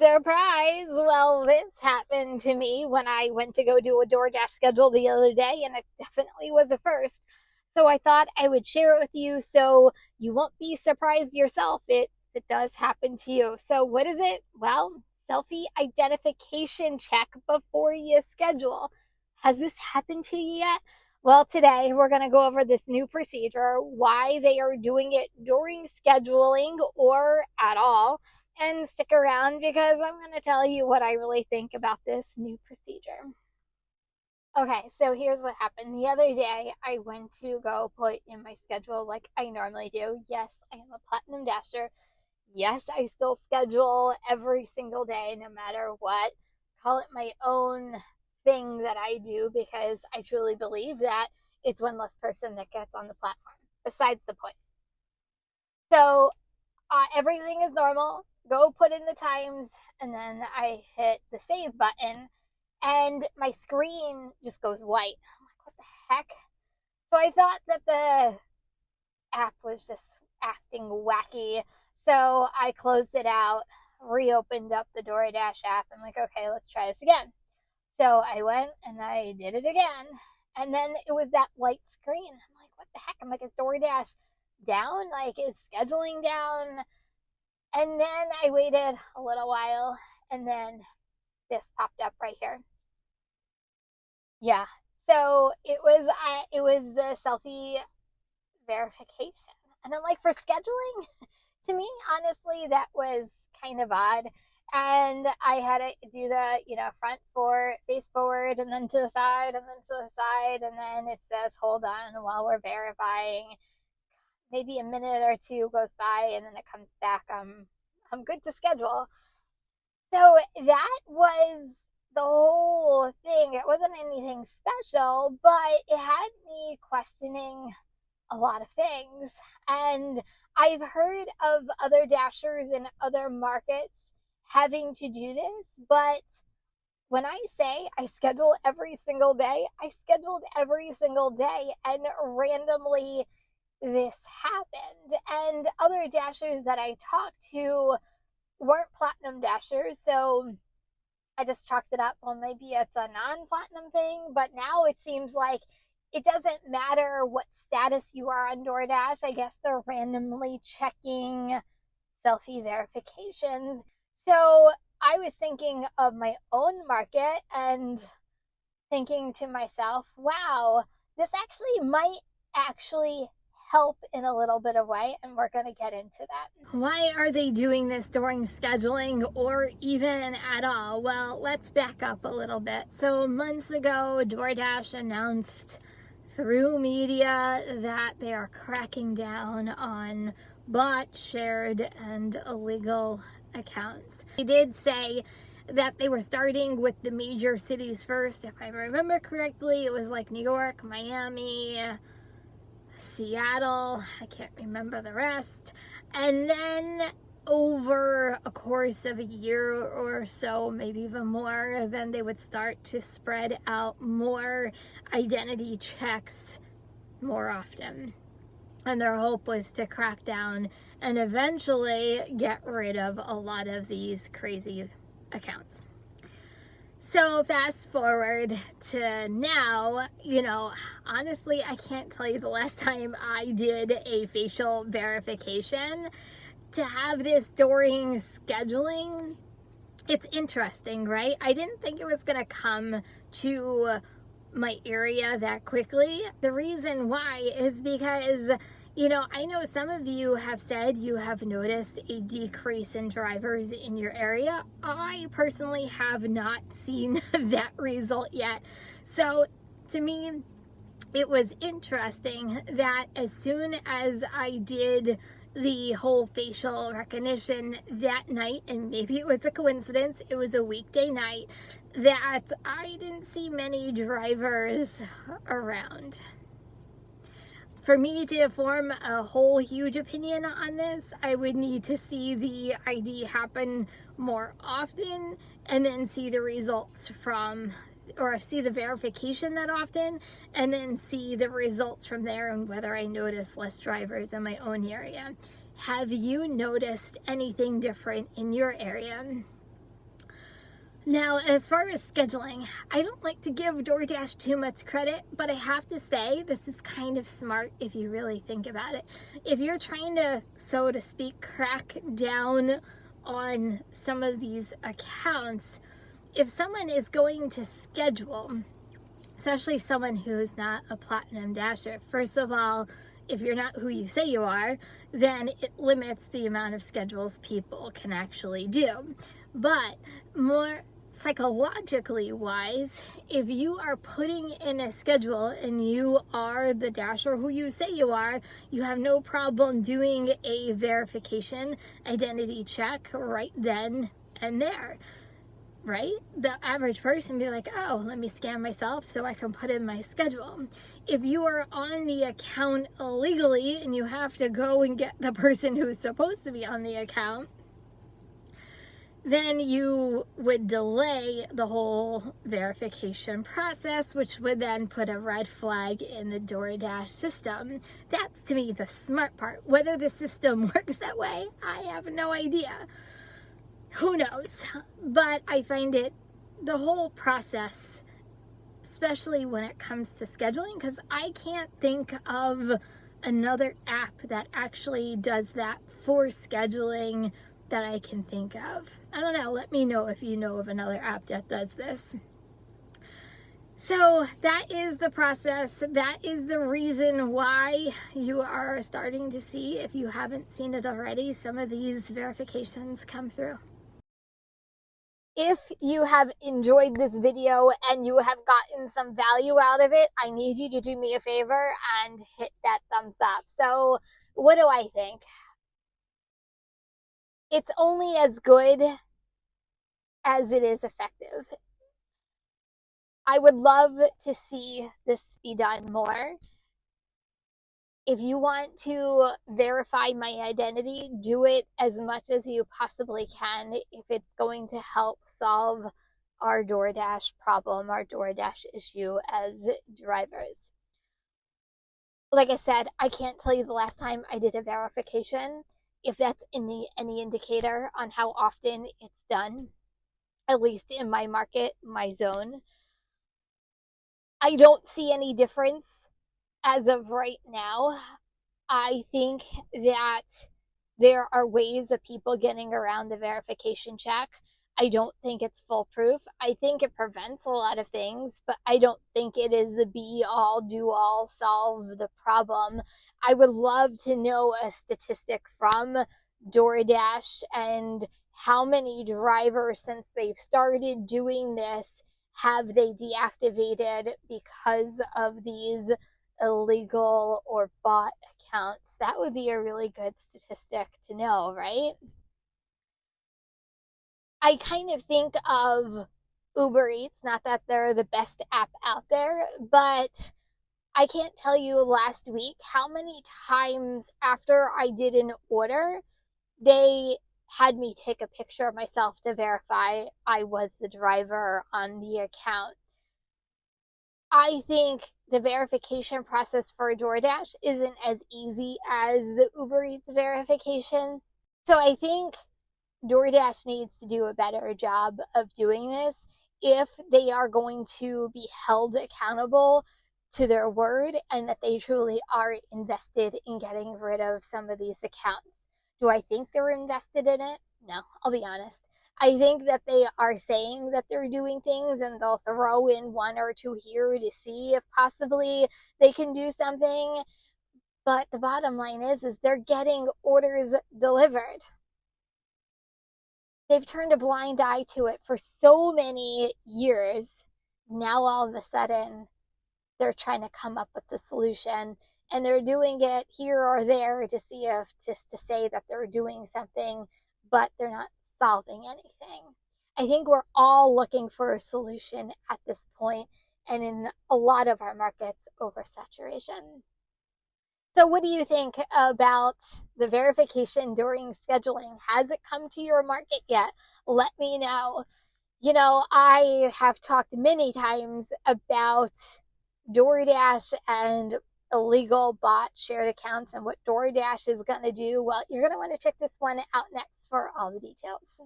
Surprise! Well, this happened to me when I went to go do a DoorDash schedule the other day, and it definitely was a first. So I thought I would share it with you so you won't be surprised yourself if it does happen to you. So, what is it? Well, selfie identification check before you schedule. Has this happened to you yet? Well, today we're going to go over this new procedure, why they are doing it during scheduling or at all, and stick around because I'm going to tell you what I really think about this new procedure. Okay, so here's what happened. The other day, I went to go put in my schedule like I normally do. Yes, I am a Platinum Dasher. Yes, I still schedule every single day, no matter what. Call it my own thing that I do because I truly believe that it's one less person that gets on the platform. Besides the point. So everything is normal. Go put in the times, and then I hit the save button, and my screen just goes white. I'm like, what the heck? So I thought that the app was just acting wacky. So I closed it out, reopened up the DoorDash app. I'm like, okay, let's try this again. So I went and I did it again. And then it was that white screen. I'm like, what the heck? I'm like, is DoorDash down? Like, is scheduling down? And then I waited a little while, and then this popped up right here. Yeah. So it was the selfie verification. And I'm like, for scheduling, to me, honestly, that was kind of odd. And I had to do the, front forward, face forward, and then to the side, and then to the side. And then it says, hold on while we're verifying. Maybe a minute or two goes by, and then it comes back. I'm good to schedule. So that was the whole thing. It wasn't anything special, but it had me questioning a lot of things. And I've heard of other dashers in other markets having to do this, but when I say I schedule every single day, I scheduled every single day, and randomly this happened. And other dashers that I talked to weren't Platinum Dashers, so I just chalked it up. Well, maybe it's a non-platinum thing, but now it seems like it doesn't matter what status you are on DoorDash. I guess they're randomly checking selfie verifications. So I was thinking of my own market and thinking to myself, wow, this actually might help in a little bit of way, and we're going to get into that. Why are they doing this during scheduling or even at all? Well, let's back up a little bit. So months ago, DoorDash announced through media that they are cracking down on bot, shared, and illegal accounts. They did say that they were starting with the major cities first. If I remember correctly, it was like New York, Miami, Seattle, I can't remember the rest. And then over a course of a year or so, maybe even more, then they would start to spread out more identity checks more often. And their hope was to crack down and eventually get rid of a lot of these crazy accounts. So fast forward to now, honestly, I can't tell you the last time I did a facial verification. To have this during scheduling, it's interesting, right? I didn't think it was going to come to my area that quickly. The reason why is because I know some of you have said you have noticed a decrease in drivers in your area. I personally have not seen that result yet. So to me, it was interesting that as soon as I did the whole facial recognition that night, and maybe it was a coincidence, it was a weekday night, that I didn't see many drivers around. For me to form a whole huge opinion on this, I would need to see the ID happen more often, and then see the results or see the verification that often, and then see the results from there and whether I notice less drivers in my own area. Have you noticed anything different in your area? Now, as far as scheduling, I don't like to give DoorDash too much credit, but I have to say this is kind of smart if you really think about it. If you're trying to, so to speak, crack down on some of these accounts, if someone is going to schedule, especially someone who's not a Platinum Dasher, first of all, if you're not who you say you are, then it limits the amount of schedules people can actually do. But more psychologically wise, if you are putting in a schedule and you are the Dasher who you say you are, you have no problem doing a verification identity check right then and there. Right? The average person be like, oh, let me scan myself so I can put in my schedule. If you are on the account illegally and you have to go and get the person who's supposed to be on the account, then you would delay the whole verification process, which would then put a red flag in the DoorDash system. That's, to me, the smart part. Whether the system works that way, I have no idea. Who knows? But I find it, the whole process, especially when it comes to scheduling, because I can't think of another app that actually does that for scheduling that I can think of. I don't know. Let me know if you know of another app that does this. So that is the process. That is the reason why you are starting to see, if you haven't seen it already, some of these verifications come through. If you have enjoyed this video and you have gotten some value out of it, I need you to do me a favor and hit that thumbs up. So what do I think? It's only as good as it is effective. I would love to see this be done more. If you want to verify my identity, do it as much as you possibly can if it's going to help solve our DoorDash problem, our DoorDash issue as drivers. Like I said, I can't tell you the last time I did a verification, if that's any indicator on how often it's done, at least in my market, my zone. I don't see any difference as of right now. I think that there are ways of people getting around the verification check. I don't think it's foolproof. I think it prevents a lot of things, but I don't think it is the be all, do all, solve the problem. I would love to know a statistic from DoorDash and how many drivers, since they've started doing this, have they deactivated because of these illegal or bot accounts. That would be a really good statistic to know, right? I kind of think of Uber Eats, not that they're the best app out there, but I can't tell you last week how many times after I did an order, they had me take a picture of myself to verify I was the driver on the account. I think the verification process for DoorDash isn't as easy as the Uber Eats verification. So I think DoorDash needs to do a better job of doing this if they are going to be held accountable to their word and that they truly are invested in getting rid of some of these accounts. Do I think they're invested in it? No, I'll be honest. I think that they are saying that they're doing things and they'll throw in one or two here to see if possibly they can do something. But the bottom line is they're getting orders delivered. They've turned a blind eye to it for so many years. Now all of a sudden they're trying to come up with the solution, and they're doing it here or there to see if, just to say that they're doing something, but they're not solving anything. I think we're all looking for a solution at this point, and in a lot of our markets, oversaturation. So what do you think about the verification during scheduling? Has it come to your market yet? Let me know. You know, I have talked many times about DoorDash and illegal bot shared accounts and what DoorDash is going to do. Well, you're going to want to check this one out next for all the details.